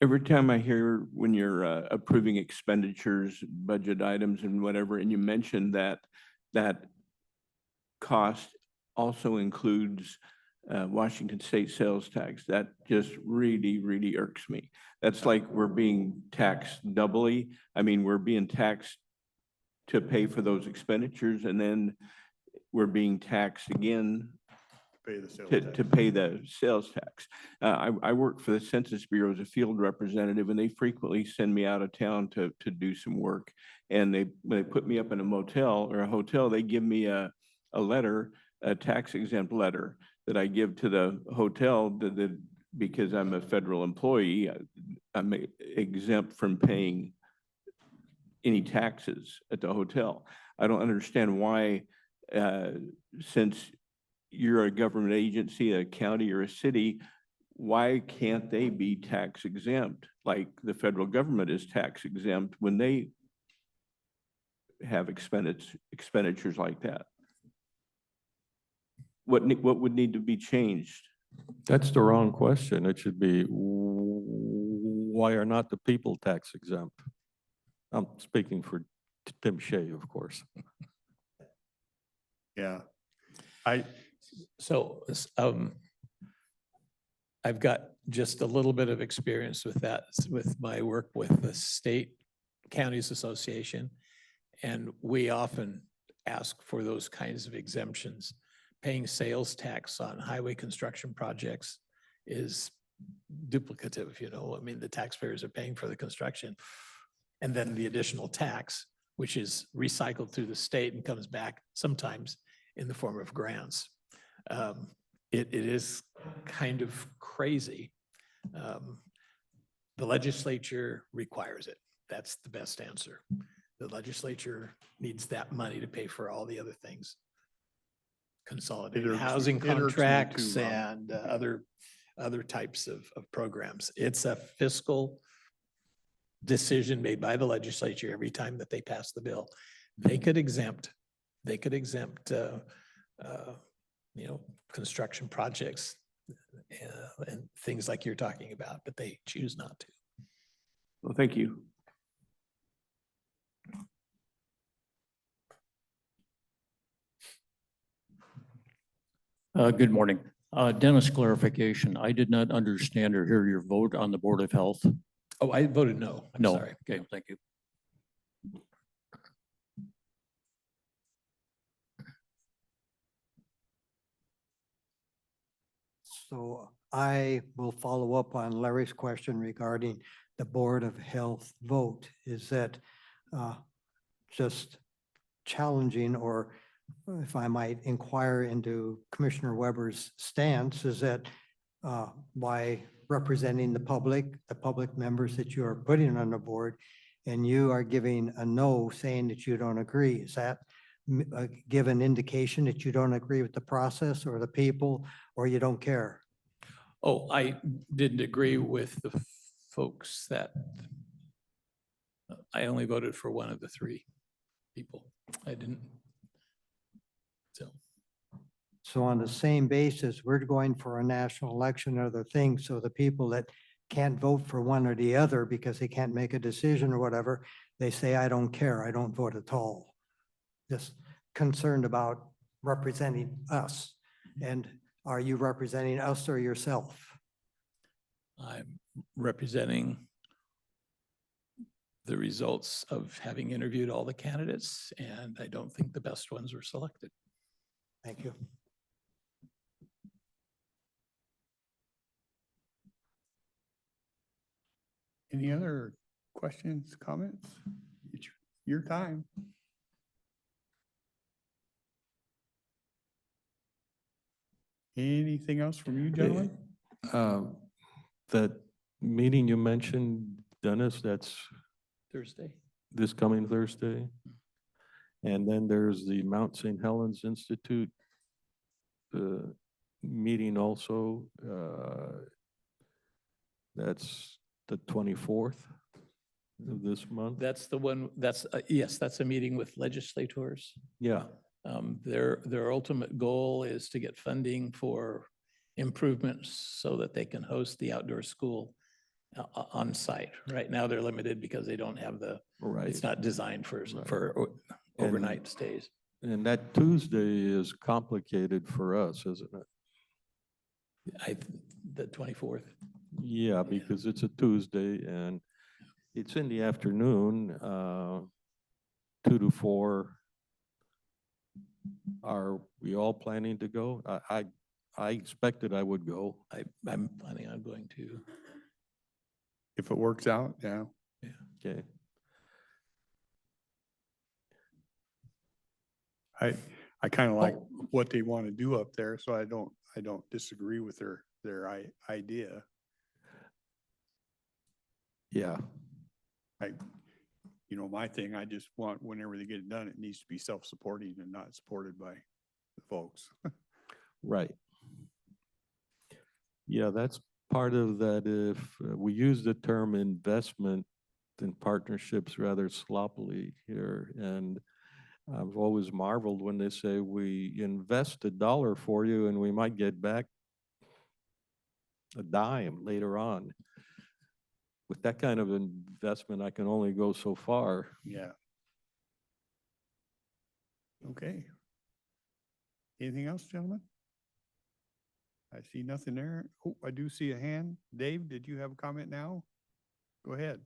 Every time I hear when you're approving expenditures, budget items and whatever, and you mention that cost also includes Washington State sales tax, that just really, really irks me. That's like we're being taxed doubly. I mean, we're being taxed to pay for those expenditures, and then we're being taxed again Pay the sales to tax. pay the sales tax. I work for the Census Bureau as a field representative, and they frequently send me out of town to do some work. And when they put me up in a motel or a hotel, they give me a letter, a tax exempt letter that I give to the hotel because I'm a federal employee, I'm exempt from paying any taxes at the hotel. I don't understand why, since you're a government agency, a county or a city, why can't they be tax exempt? Like the federal government is tax exempt when they have expenditures like that. What would need to be changed? That's the wrong question. It should be, why are not the people tax exempt? I'm speaking for Tim Shea, of course. Yeah. So I've got just a little bit of experience with that, with my work with the State Counties Association. And we often ask for those kinds of exemptions. Paying sales tax on highway construction projects is duplicative, I mean, the taxpayers are paying for the construction. And then the additional tax, which is recycled through the state and comes back sometimes in the form of grants. It is kind of crazy. The legislature requires it. That's the best answer. The legislature needs that money to pay for all the other things. Consolidated irks me- housing it irks me contracts too, Rob. and other types of programs. It's a fiscal decision made by the legislature every time that they pass the bill. They could exempt construction projects and things like you're talking about, but they choose not to. Well, thank you. Good morning. Dennis, clarification. I did not understand or hear your vote on the Board of Health. Oh, I voted no. I'm No. sorry. Okay, thank you. So I will follow up on Larry's question regarding the Board of Health vote. Is that just challenging or if I might inquire into Commissioner Weber's stance, is that by representing the public members that you are putting on the board, and you are giving a no, saying that you don't agree, is that give an indication that you don't agree with the process or the people, or you don't care? Oh, I didn't agree with the folks that, I only voted for one of the three people. I didn't. So, So on the same basis, we're going for a national election and other things. So the people that can't vote for one or the other because they can't make a decision or whatever, they say, I don't care, I don't vote at all. Just concerned about representing us. And are you representing us or yourself? I'm representing the results of having interviewed all the candidates, and I don't think the best ones were selected. Thank you. Any other questions, comments? It's your time. Anything else from you, gentlemen? That meeting you mentioned, Dennis, that's Thursday. this coming Thursday. And then there's the Mount St. Helens Institute meeting also. That's the 24th of this month. That's the one, that's, yes, that's a meeting with legislators. Yeah, Their ultimate goal is to get funding for improvements so that they can host the outdoor school on site. Right now, they're limited because they don't have right. it's not designed for, Right. for overnight stays. And that Tuesday is complicated for us, isn't it? The 24th. Yeah, because it's a Tuesday and it's in the afternoon, 2 to 4. Are we all planning to go? I expected I would go. I'm planning on going to. If it works out, yeah. Okay. I kind of like what they want to do up there, so I don't disagree with their idea. Yeah, My thing, I just want, whenever they get it done, it needs to be self-supporting and not supported by the folks. right. Yeah, that's part of that. If we use the term investment in partnerships rather sloppily here, and I've always marveled when they say we invest $1 for you and we might get back a dime later on. With that kind of investment, I can only go so far. Yeah. Okay. Anything else, gentlemen? I see nothing there. Oh, I do see a hand. Dave, did you have a comment now? Go ahead.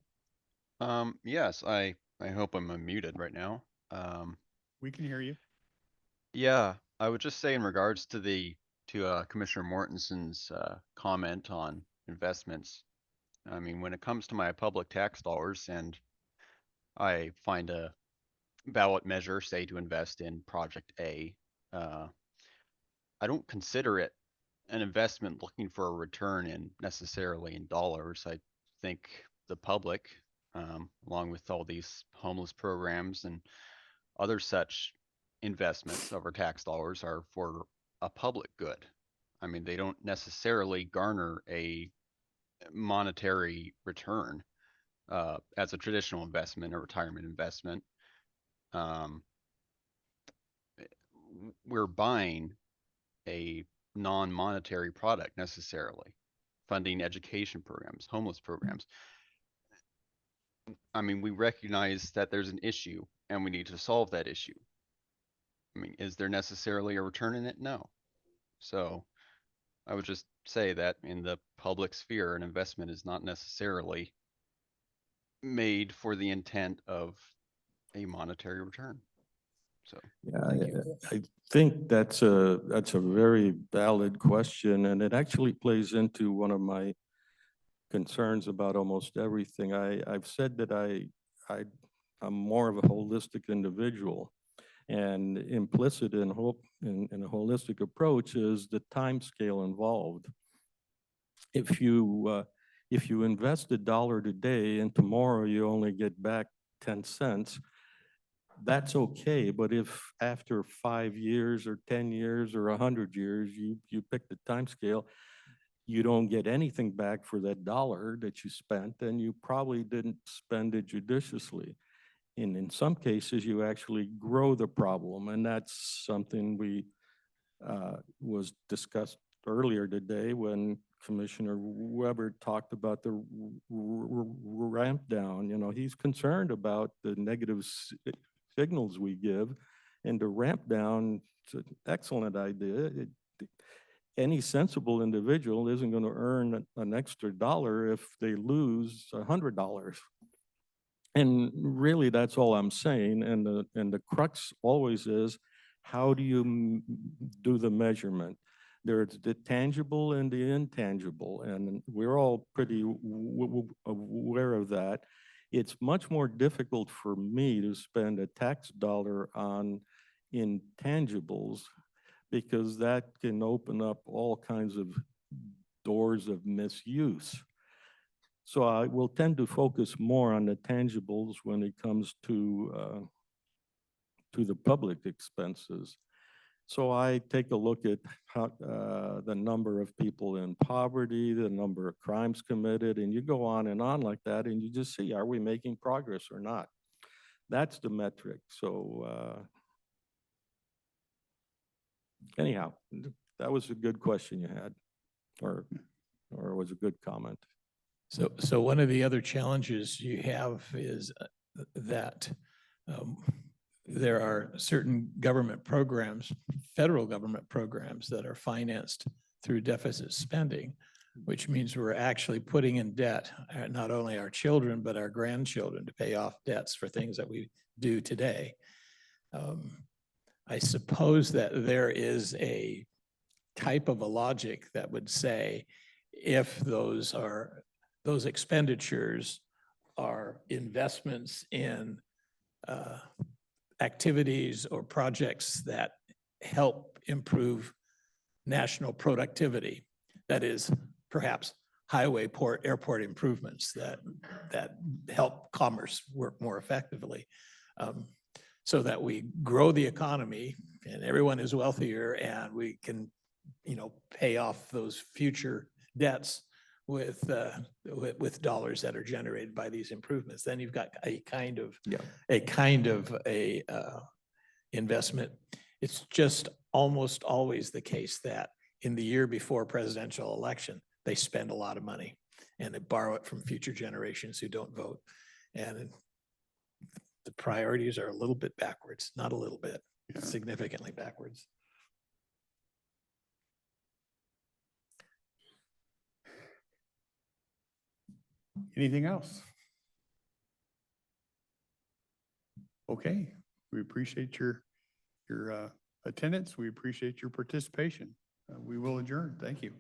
Yes, I hope I'm unmuted right now. We can hear you. Yeah, I would just say in regards to Commissioner Mortenson's comment on investments. I mean, when it comes to my public tax dollars and I find a ballot measure, say to invest in project A, I don't consider it an investment looking for a return in necessarily in dollars. I think the public, along with all these homeless programs and other such investments of our tax dollars, are for a public good. I mean, they don't necessarily garner a monetary return as a traditional investment or retirement investment. We're buying a non-monetary product necessarily, funding education programs, homeless programs. I mean, we recognize that there's an issue and we need to solve that issue. I mean, is there necessarily a return in it? No. So I would just say that in the public sphere, an investment is not necessarily made for the intent of a monetary return. So Yeah, I think that's a very valid question, and it actually plays into one of my concerns about almost everything. I've said that I'm more of a holistic individual, And implicit in in a holistic approach is the time scale involved. If you invest $1 today and tomorrow you only get back 10 cents, that's okay. But if after 5 years or 10 years or 100 years, you pick the time scale, you don't get anything back for that dollar that you spent, then you probably didn't spend it judiciously. And in some cases, you actually grow the problem, and that's something was discussed earlier today when Commissioner Weber talked about the ramp down. You know, he's concerned about the negative signals we give, and the ramp down is an excellent idea. Any sensible individual isn't going to earn an extra dollar if they lose $100. And really, that's all I'm saying. And the crux always is, how do you do the measurement? There's the tangible and the intangible, and we're all pretty aware of that. It's much more difficult for me to spend a tax dollar on intangibles, because that can open up all kinds of doors of misuse. So I will tend to focus more on the tangibles when it comes to the public expenses. So I take a look at how, the number of people in poverty, the number of crimes committed, and you go on and on like that, and you just see, are we making progress or not? That's the metric. So anyhow, that was a good question you had, or it was a good comment. So one of the other challenges you have is that there are certain government programs, federal government programs, that are financed through deficit spending, which means we're actually putting in debt, not only our children, but our grandchildren, to pay off debts for things that we do today. I suppose that there is a type of a logic that would say, if those expenditures are investments in activities or projects that help improve national productivity, that is perhaps highway, port, airport improvements that help commerce work more effectively, so that we grow the economy and everyone is wealthier, and we can, pay off those future debts with dollars that are generated by these improvements. Then you've got a kind of investment. It's just almost always the case that in the year before presidential election, they spend a lot of money and they borrow it from future generations who don't vote. And the priorities are a little bit backwards, not a little bit, significantly backwards. Anything else? Okay, we appreciate your attendance. We appreciate your participation. We will adjourn. Thank you.